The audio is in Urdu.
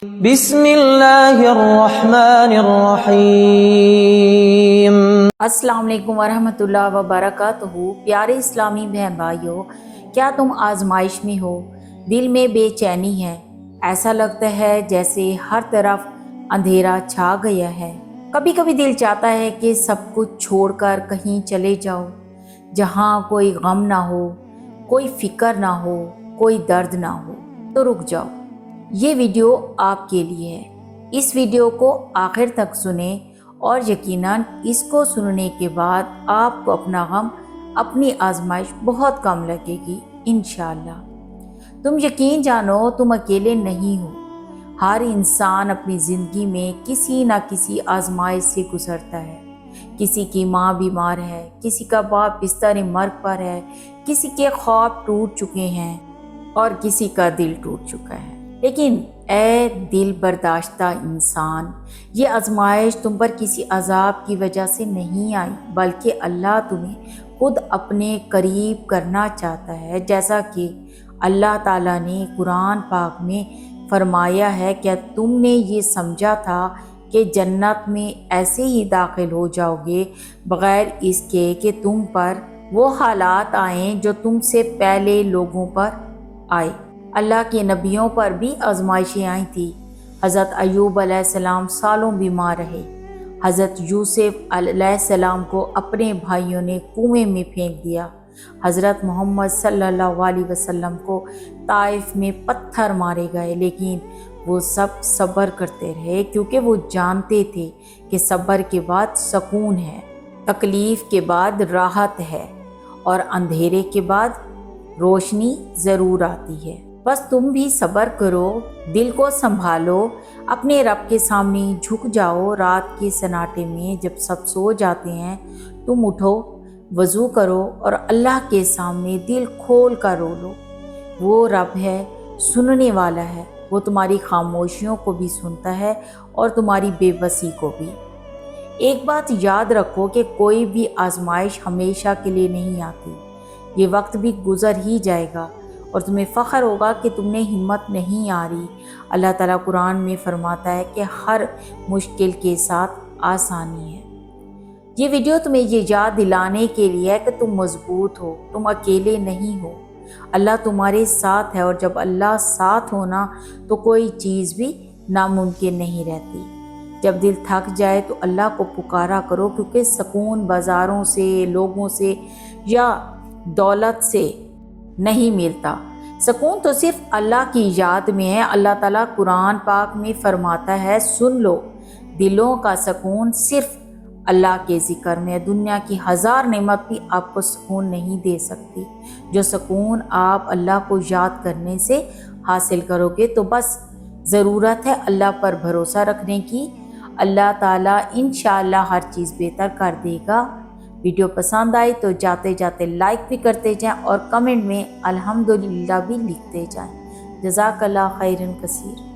بسم اللہ الرحمن الرحیم۔ السلام علیکم ورحمۃ اللہ وبرکاتہ۔ پیارے اسلامی بہن بھائیوں، کیا تم آزمائش میں ہو؟ دل میں بے چینی ہے، ایسا لگتا ہے جیسے ہر طرف اندھیرا چھا گیا ہے۔ کبھی کبھی دل چاہتا ہے کہ سب کچھ چھوڑ کر کہیں چلے جاؤ، جہاں کوئی غم نہ ہو، کوئی فکر نہ ہو، کوئی درد نہ ہو۔ تو رک جاؤ، یہ ویڈیو آپ کے لیے ہے۔ اس ویڈیو کو آخر تک سنیں اور یقیناً اس کو سننے کے بعد آپ کو اپنا غم، اپنی آزمائش بہت کم لگے گی انشاءاللہ۔ تم یقین جانو، تم اکیلے نہیں ہو۔ ہر انسان اپنی زندگی میں کسی نہ کسی آزمائش سے گزرتا ہے۔ کسی کی ماں بیمار ہے، کسی کا باپ بستر مرگ پر ہے، کسی کے خواب ٹوٹ چکے ہیں اور کسی کا دل ٹوٹ چکا ہے۔ لیکن اے دل برداشتہ انسان، یہ آزمائش تم پر کسی عذاب کی وجہ سے نہیں آئی، بلکہ اللہ تمہیں خود اپنے قریب کرنا چاہتا ہے۔ جیسا کہ اللہ تعالیٰ نے قرآن پاک میں فرمایا ہے، کیا تم نے یہ سمجھا تھا کہ جنت میں ایسے ہی داخل ہو جاؤ گے بغیر اس کے کہ تم پر وہ حالات آئیں جو تم سے پہلے لوگوں پر آئے؟ اللہ کے نبیوں پر بھی آزمائشیں آئی تھیں۔ حضرت ایوب علیہ السلام سالوں بیمار رہے۔ حضرت یوسف علیہ السلام کو اپنے بھائیوں نے کنویں میں پھینک دیا۔ حضرت محمد صلی اللہ علیہ وسلم کو طائف میں پتھر مارے گئے، لیکن وہ سب صبر کرتے رہے، کیونکہ وہ جانتے تھے کہ صبر کے بعد سکون ہے، تکلیف کے بعد راحت ہے اور اندھیرے کے بعد روشنی ضرور آتی ہے۔ بس تم بھی صبر کرو، دل کو سنبھالو، اپنے رب کے سامنے جھک جاؤ۔ رات کے سناٹے میں جب سب سو جاتے ہیں، تم اٹھو، وضو کرو اور اللہ کے سامنے دل کھول کر رو لو۔ وہ رب ہے، سننے والا ہے، وہ تمہاری خاموشیوں کو بھی سنتا ہے اور تمہاری بے بسی کو بھی۔ ایک بات یاد رکھو کہ کوئی بھی آزمائش ہمیشہ کے لیے نہیں آتی، یہ وقت بھی گزر ہی جائے گا اور تمہیں فخر ہوگا کہ تم نے ہمت نہیں ہاری۔ اللہ تعالیٰ قرآن میں فرماتا ہے کہ ہر مشکل کے ساتھ آسانی ہے۔ یہ ویڈیو تمہیں یہ یاد دلانے کے لیے ہے کہ تم مضبوط ہو، تم اکیلے نہیں ہو، اللہ تمہارے ساتھ ہے، اور جب اللہ ساتھ ہونا تو کوئی چیز بھی ناممکن نہیں رہتی۔ جب دل تھک جائے تو اللہ کو پکارا کرو، کیونکہ سکون بازاروں سے، لوگوں سے یا دولت سے نہیں ملتا۔ سکون تو صرف اللہ کی یاد میں ہے۔ اللہ تعالیٰ قرآن پاک میں فرماتا ہے، سن لو، دلوں کا سکون صرف اللہ کے ذکر میں ہے۔ دنیا کی 1000 نعمت بھی آپ کو سکون نہیں دے سکتی۔ جو سکون آپ اللہ کو یاد کرنے سے حاصل کرو گے، تو بس ضرورت ہے اللہ پر بھروسہ رکھنے کی۔ اللہ تعالیٰ انشاءاللہ ہر چیز بہتر کر دے گا۔ ویڈیو پسند آئی تو جاتے جاتے لائک بھی کرتے جائیں اور کمنٹ میں الحمدللہ بھی لکھتے جائیں۔ جزاک اللہ خیرن کثیر۔